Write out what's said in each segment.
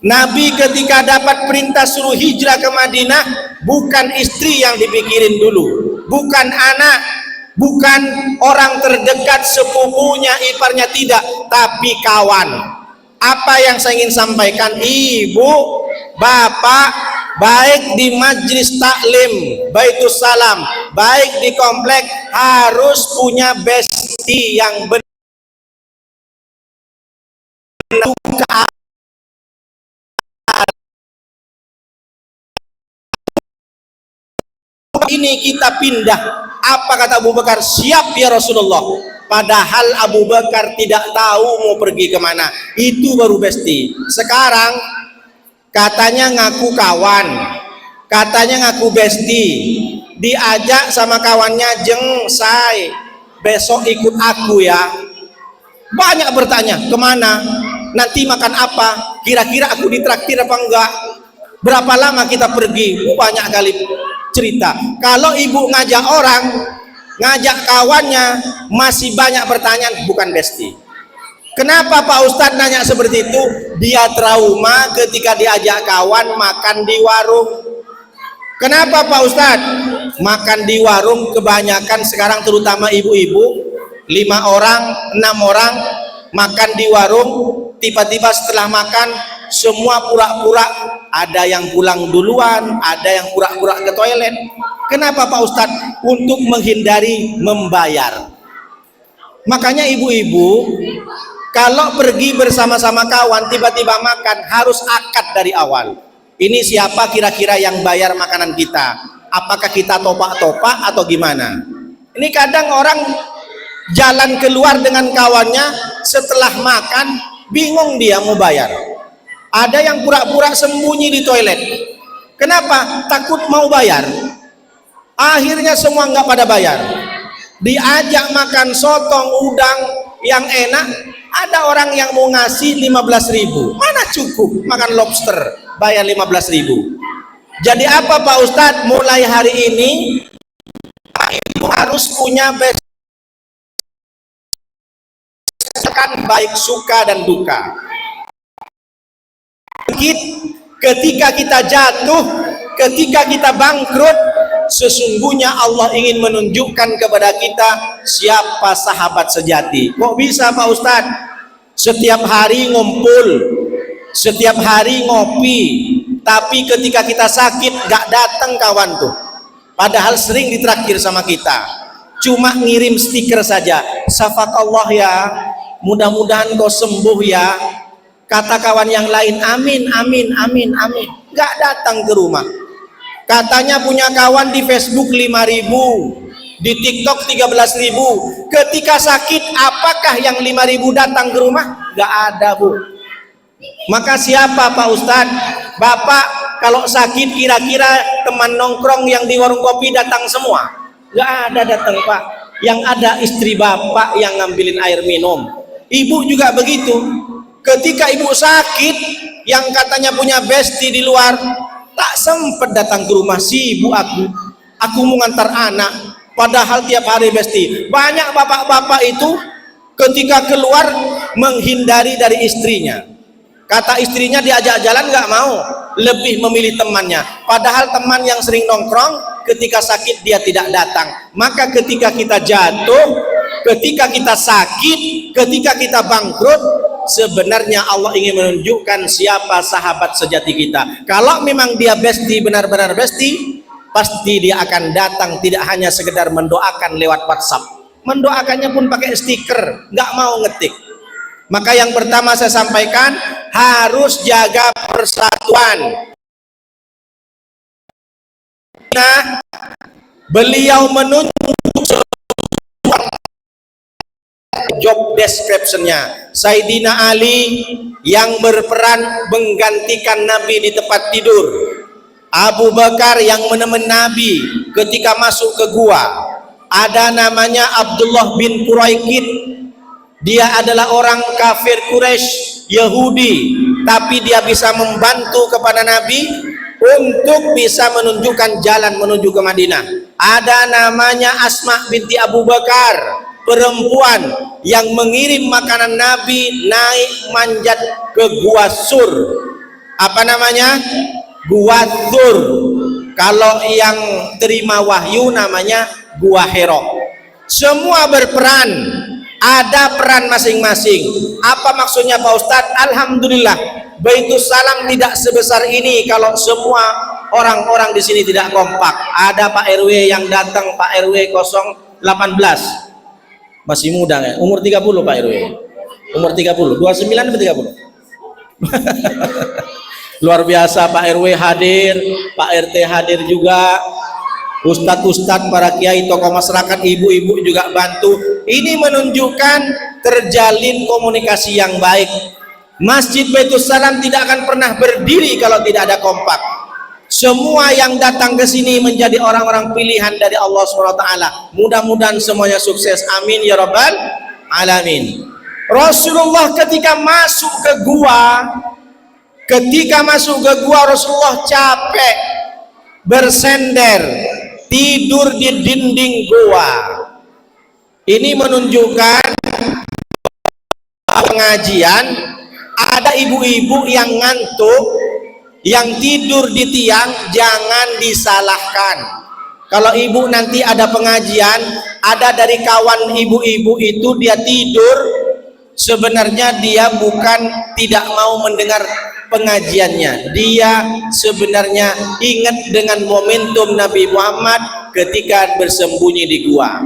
Nabi ketika dapat perintah suruh hijrah ke Madinah, bukan istri yang dipikirin dulu, bukan anak, bukan orang terdekat, sepupunya, iparnya, tidak, tapi kawan. Apa yang saya ingin sampaikan, ibu, bapak, baik di majlis taklim, Baitus Salam, baik di komplek, harus punya bestie yang benar. Ini kita pindah. Apa kata Abu Bakar? Siap ya Rasulullah. Padahal Abu Bakar tidak tahu mau pergi kemana. Itu baru bestie. Sekarang katanya ngaku kawan, katanya ngaku bestie, diajak sama kawannya, "Jeng, say, besok ikut aku ya." Banyak bertanya, kemana? Nanti makan apa? Kira-kira aku ditraktir apa enggak? Berapa lama kita pergi? Banyak kali cerita. Kalau ibu ngajak orang, ngajak kawannya, masih banyak pertanyaan, bukan bestie. Kenapa Pak Ustadz nanya seperti itu? Dia trauma ketika diajak kawan makan di warung. Kenapa Pak Ustadz? Makan di warung kebanyakan sekarang, terutama ibu-ibu, 5 orang, 6 orang makan di warung, tiba-tiba setelah makan semua pura-pura, ada yang pulang duluan, ada yang pura-pura ke toilet. Kenapa Pak Ustadz? Untuk menghindari membayar. Makanya ibu-ibu kalau pergi bersama-sama kawan tiba-tiba makan, harus akad dari awal. Ini siapa kira-kira yang bayar makanan kita? Apakah kita topak-topak atau gimana? Ini kadang orang jalan keluar dengan kawannya, setelah makan bingung dia mau bayar. Ada yang pura-pura sembunyi di toilet. Kenapa? Takut mau bayar. Akhirnya semua nggak pada bayar. Diajak makan sotong udang yang enak, ada orang yang mau ngasih 15.000. Mana cukup makan lobster bayar 15.000. Jadi apa Pak Ustadz? Mulai hari ini ibu harus punya baik suka dan duka. Ketika kita jatuh, ketika kita bangkrut, sesungguhnya Allah ingin menunjukkan kepada kita siapa sahabat sejati. Kok bisa Pak Ustadz? Setiap hari ngumpul, setiap hari ngopi, tapi ketika kita sakit gak datang kawan tuh, padahal sering ditraktir sama kita, cuma ngirim stiker saja, "Syafakallah ya, mudah-mudahan kau sembuh ya." Kata kawan yang lain, "Amin, amin, amin, amin." Gak datang ke rumah. Katanya punya kawan di Facebook 5.000, di TikTok 13.000. Ketika sakit, apakah yang 5.000 datang ke rumah? Gak ada, Bu. Maka siapa Pak Ustadz? Bapak kalau sakit kira-kira teman nongkrong yang di warung kopi datang semua? Gak ada datang Pak. Yang ada istri bapak yang ngambilin air minum. Ibu juga begitu. Ketika ibu sakit, yang katanya punya bestie di luar, tak sempat datang ke rumah. Sibuk aku mau ngantar anak, padahal tiap hari bestie. Banyak bapak-bapak itu ketika keluar menghindari dari istrinya. Kata istrinya diajak jalan nggak mau, lebih memilih temannya. Padahal teman yang sering nongkrong ketika sakit dia tidak datang. Maka ketika kita jatuh, ketika kita sakit, ketika kita bangkrut, sebenarnya Allah ingin menunjukkan siapa sahabat sejati kita. Kalau memang dia bestie, benar-benar bestie, pasti dia akan datang, tidak hanya sekedar mendoakan lewat WhatsApp. Mendoakannya pun pakai stiker, nggak mau ngetik. Maka yang pertama saya sampaikan, harus jaga persatuan. Nah, beliau menunjuk job description-nya. Sayyidina Ali yang berperan menggantikan Nabi di tempat tidur. Abu Bakar yang menemani Nabi ketika masuk ke gua. Ada namanya Abdullah bin Quraikid. Dia adalah orang kafir Quraisy, Yahudi, tapi dia bisa membantu kepada Nabi untuk bisa menunjukkan jalan menuju ke Madinah. Ada namanya Asma binti Abu Bakar, perempuan yang mengirim makanan Nabi naik manjat ke Gua Sur. apa namanya, Gua Tsur. Kalau yang terima wahyu namanya Gua Hira. Semua berperan, ada peran masing-masing. Apa maksudnya Pak Ustadz? Alhamdulillah, Baitus Salam tidak sebesar ini kalau semua orang-orang di sini tidak kompak. Ada Pak RW yang datang, Pak RW 018, masih muda ya, umur 30 Pak RW, umur 30, 29 atau 30. Luar biasa, Pak RW hadir, Pak RT hadir juga, ustadz-ustadz, para kiai, tokoh masyarakat, ibu-ibu juga bantu. Ini menunjukkan terjalin komunikasi yang baik. Masjid Baitus Salam tidak akan pernah berdiri kalau tidak ada kompak. Semua yang datang ke sini menjadi orang-orang pilihan dari Allah SWT. Mudah-mudahan semuanya sukses, amin ya rabbal alamin. Rasulullah ketika masuk ke gua, Rasulullah capek, bersender, tidur di dinding gua. Ini menunjukkan pengajian ada ibu-ibu yang ngantuk, yang tidur di tiang, jangan disalahkan. Kalau ibu nanti ada pengajian, ada dari kawan ibu-ibu itu dia tidur, sebenarnya dia bukan tidak mau mendengar pengajiannya, dia sebenarnya ingat dengan momentum Nabi Muhammad ketika bersembunyi di gua.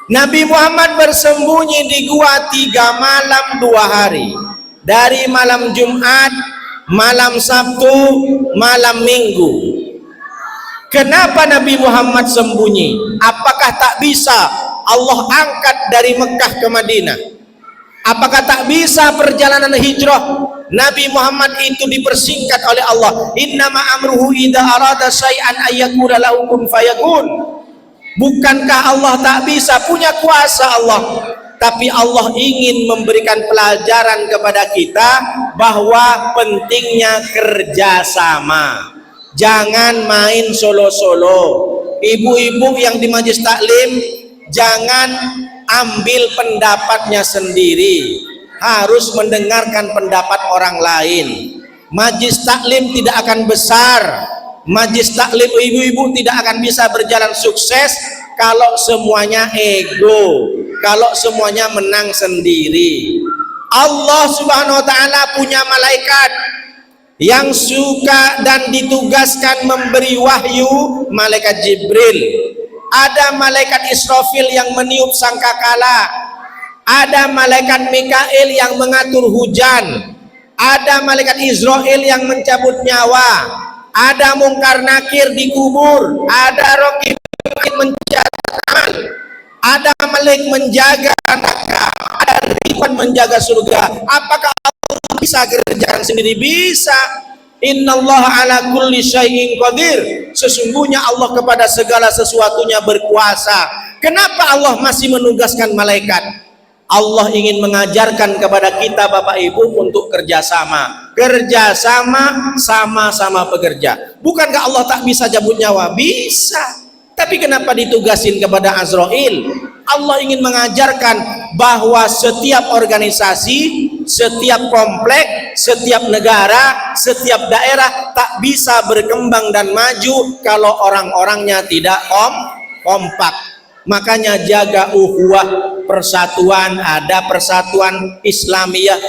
Nabi Muhammad bersembunyi di gua 3 malam 2 hari, dari malam Jumat, malam Sabtu, malam Minggu. Kenapa Nabi Muhammad sembunyi? Apakah tak bisa Allah angkat dari Mekah ke Madinah? Apakah tak bisa perjalanan hijrah Nabi Muhammad itu dipersingkat oleh Allah? Innama amruhu idza arada syai'an ayyakuna lahu kun fayakun. Bukankah Allah tak bisa, punya kuasa Allah, tapi Allah ingin memberikan pelajaran kepada kita bahwa pentingnya kerjasama. Jangan main solo-solo. Ibu-ibu yang di majelis taklim, jangan ambil pendapatnya sendiri, harus mendengarkan pendapat orang lain. Majelis taklim tidak akan besar, majelis taklim ibu-ibu tidak akan bisa berjalan sukses kalau semuanya ego, kalau semuanya menang sendiri. Allah Subhanahu wa ta'ala punya malaikat yang suka dan ditugaskan memberi wahyu, malaikat Jibril. Ada malaikat Israfil yang meniup sangkakala, ada malaikat Mikail yang mengatur hujan, ada malaikat Israel yang mencabut nyawa, ada Mungkar Nakir di kubur, ada Raqib menjaga amal, ada Malik menjaga neraka, ada Ridwan menjaga surga. Apakah Allah bisa kerjakan sendiri? Bisa. Innallaha ala kulli syai'in qadir. Sesungguhnya Allah kepada segala sesuatunya berkuasa. Kenapa Allah masih menugaskan malaikat? Allah ingin mengajarkan kepada kita Bapak Ibu untuk kerjasama. Kerjasama, sama-sama bekerja. Bukankah Allah tak bisa cabut nyawa? Bisa. Tapi kenapa ditugasin kepada Azrail? Allah ingin mengajarkan bahwa setiap organisasi, setiap komplek, setiap negara, setiap daerah tak bisa berkembang dan maju kalau orang-orangnya tidak kompak. Makanya jaga ukhuwah, persatuan, ada persatuan Islamiyah.